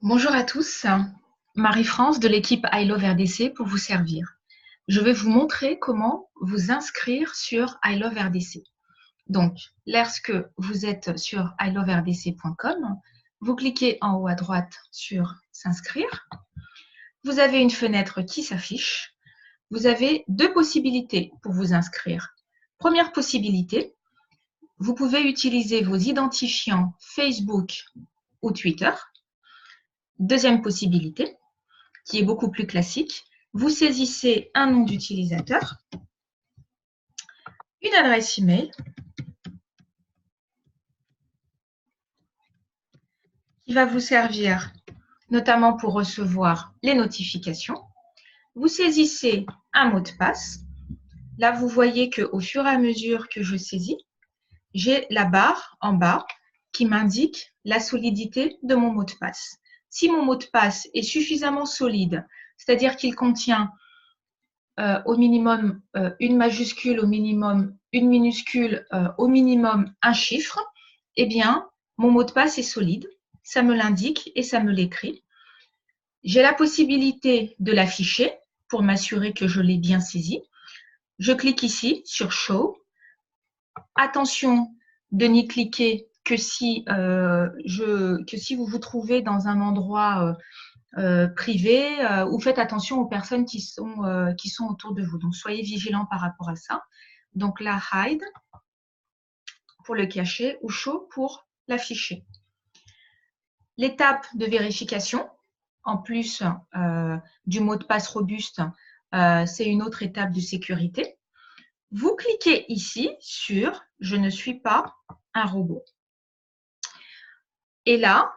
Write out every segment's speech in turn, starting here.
Bonjour à tous, Marie-France de l'équipe I Love RDC pour vous servir. Je vais vous montrer comment vous inscrire sur I Love RDC. Donc, lorsque vous êtes sur iloverdc.com, vous cliquez en haut à droite sur s'inscrire. Vous avez une fenêtre qui s'affiche. Vous avez deux possibilités pour vous inscrire. Première possibilité, vous pouvez utiliser vos identifiants Facebook ou Twitter. Deuxième possibilité, qui est beaucoup plus classique, vous saisissez un nom d'utilisateur, une adresse email qui va vous servir notamment pour recevoir les notifications. Vous saisissez un mot de passe. Là, vous voyez qu'au fur et à mesure que je saisis, j'ai la barre en bas qui m'indique la solidité de mon mot de passe. Si mon mot de passe est suffisamment solide, c'est-à-dire qu'il contient au minimum une majuscule, au minimum une minuscule, au minimum un chiffre, eh bien, mon mot de passe est solide. Ça me l'indique et ça me l'écrit. J'ai la possibilité de l'afficher pour m'assurer que je l'ai bien saisi. Je clique ici sur Show. Attention de n'y cliquer que si vous vous trouvez dans un endroit privé, ou faites attention aux personnes qui sont autour de vous. Donc, soyez vigilants par rapport à ça. Donc là, hide pour le cacher ou show pour l'afficher. L'étape de vérification, en plus du mot de passe robuste, c'est une autre étape de sécurité. Vous cliquez ici sur « Je ne suis pas un robot ». Et là,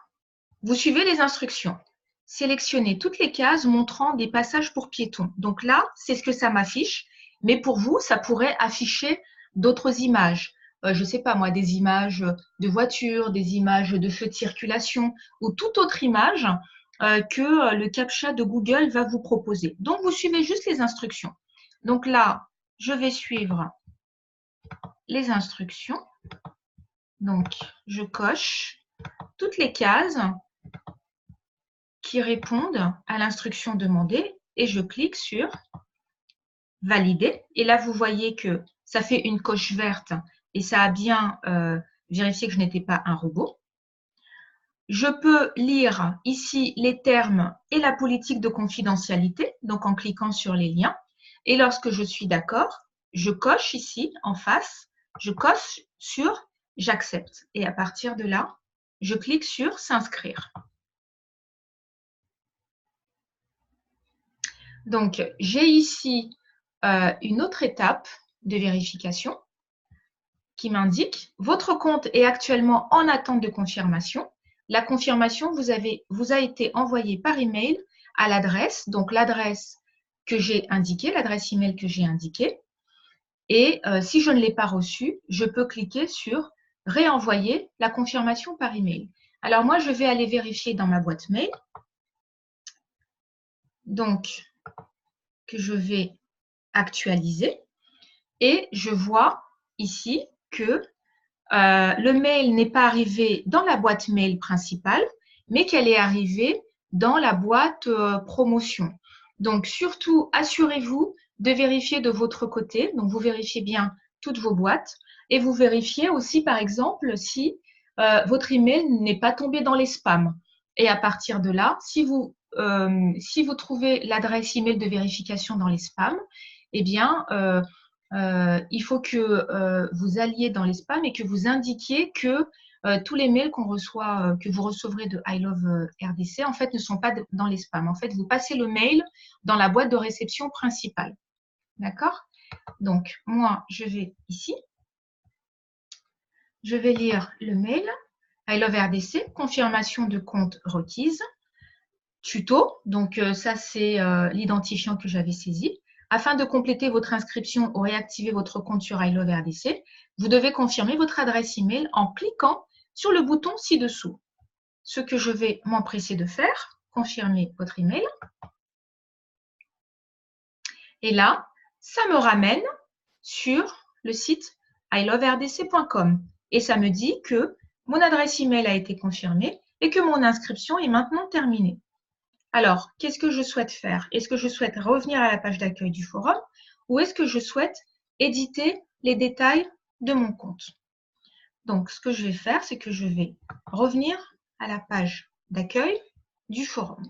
vous suivez les instructions. Sélectionnez toutes les cases montrant des passages pour piétons. Donc là, c'est ce que ça m'affiche. Mais pour vous, ça pourrait afficher d'autres images. Je ne sais pas moi, des images de voitures, des images de feux de circulation ou toute autre image que le CAPTCHA de Google va vous proposer. Donc, vous suivez juste les instructions. Donc là, je vais suivre les instructions. Donc, je coche toutes les cases qui répondent à l'instruction demandée et je clique sur valider. Et là, vous voyez que ça fait une coche verte et ça a bien vérifié que je n'étais pas un robot. Je peux lire ici les termes et la politique de confidentialité, donc en cliquant sur les liens. Et lorsque je suis d'accord, je coche ici en face, je coche sur j'accepte. Et à partir de là, je clique sur s'inscrire. Donc, j'ai ici une autre étape de vérification qui m'indique « Votre compte est actuellement en attente de confirmation. La confirmation vous a été envoyée par email à l'adresse, donc l'adresse que j'ai indiquée, l'adresse email que j'ai indiquée. Et si je ne l'ai pas reçue, je peux cliquer sur « Réenvoyer la confirmation par email ». Alors moi, je vais aller vérifier dans ma boîte mail. Donc, que je vais actualiser et je vois ici que le mail n'est pas arrivé dans la boîte mail principale, mais qu'elle est arrivée dans la boîte promotion. Donc, surtout, assurez-vous de vérifier de votre côté. Donc, vous vérifiez bien toutes vos boîtes et vous vérifiez aussi, par exemple, si votre email n'est pas tombé dans les spams. Et à partir de là, si vous trouvez l'adresse email de vérification dans les spams, eh bien, il faut que vous alliez dans les spams et que vous indiquiez que tous les mails qu'on reçoit, que vous recevrez de I Love RDC, en fait, ne sont pas dans les spams. En fait, vous passez le mail dans la boîte de réception principale. D'accord? Donc, moi, je vais ici. Je vais lire le mail. I Love RDC, confirmation de compte requise. Tuto, donc ça, c'est l'identifiant que j'avais saisi. Afin de compléter votre inscription ou réactiver votre compte sur I Love RDC, vous devez confirmer votre adresse email en cliquant sur le bouton ci-dessous. Ce que je vais m'empresser de faire, confirmer votre email. Et là, ça me ramène sur le site iloverdc.com. Et ça me dit que mon adresse email a été confirmée et que mon inscription est maintenant terminée. Alors, qu'est-ce que je souhaite faire? Est-ce que je souhaite revenir à la page d'accueil du forum ou est-ce que je souhaite éditer les détails de mon compte? Donc, ce que je vais faire, c'est que je vais revenir à la page d'accueil du forum.